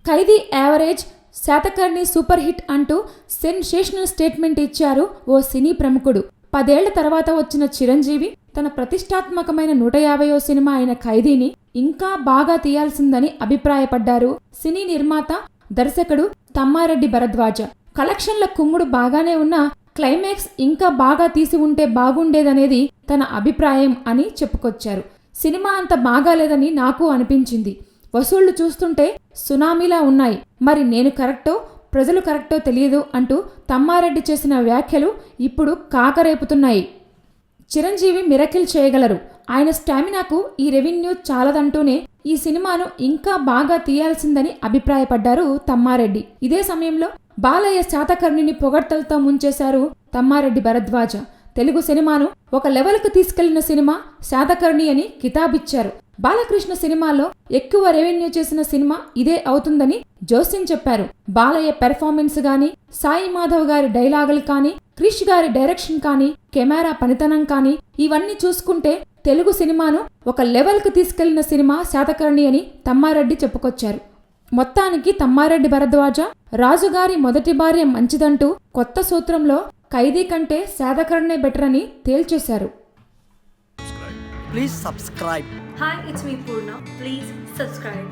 ఖైదీ average, Satakarni super hit అంటూ sensational statement ఇచ్చారు ఓ సినీ ప్రముఖుడు. 10 ఏళ్ల తర్వాత వచ్చిన చిరంజీవి తన ప్రతిష్టాత్మకమైన 150వ సినిమా అయిన ఖైదీని ఇంకా బాగా తీయాల్సిందని అభిప్రాయపడ్డారు సినీ నిర్మాత, దర్శకుడు తమ్మారెడ్డి భరద్వాజ. కలెక్షన్ల కుమ్ముడు బాగానే ఉన్నా క్లైమాక్స్ ఇంకా బాగా తీసి ఉంటే బాగుండేదనేది తన అభిప్రాయం అని చెప్పుకొచ్చారు. సినిమా అంత బాగాలేదని నాకు అనిపించింది. వసూళ్లు చూస్తుంటే సునామీలా ఉన్నాయి. మరి నేను కరెక్టో ప్రజలు కరెక్టో తెలియదు అంటూ తమ్మారెడ్డి చేసిన వ్యాఖ్యలు ఇప్పుడు కాకరేపుతున్నాయి. చిరంజీవి మిరకిల్ చేయగలరు. ఆయన స్టామినాకు ఈ రెవెన్యూ చాలదంటూనే ఈ సినిమాను ఇంకా బాగా తీయాల్సిందని అభిప్రాయపడ్డారు తమ్మారెడ్డి. ఇదే సమయంలో బాలయ్య శాతకర్ణిని పొగడ్తలతో ముంచేశారు తమ్మారెడ్డి భరద్వాజ. తెలుగు సినిమాను ఒక లెవెల్కు తీసుకెళ్లిన సినిమా శాతకర్ణి అని కితాబిచ్చారు. బాలకృష్ణ సినిమాలో ఎక్కువ రెవెన్యూ చేసిన సినిమా ఇదే అవుతుందని జోస్యం చెప్పారు. బాలయ్య పెర్ఫార్మెన్స్ గాని, సాయి మాధవ్ గారి డైలాగులు కానీ, క్రిష్ గారి డైరెక్షన్ కానీ, కెమెరా పనితనం కానీ ఇవన్నీ చూసుకుంటే తెలుగు సినిమాను ఒక లెవెల్కు తీసుకెళ్లిన సినిమా శాతకర్ణి అని తమ్మారెడ్డి చెప్పుకొచ్చారు. మొత్తానికి తమ్మారెడ్డి భరద్వాజ రాజుగారి మొదటి భార్య మంచిదంటూ కొత్త సూత్రంలో ఖైదీ కంటే శాతకర్ణే బెటర్ అని తేల్చేశారు. Please subscribe. Hi, it's me Purna. Please subscribe.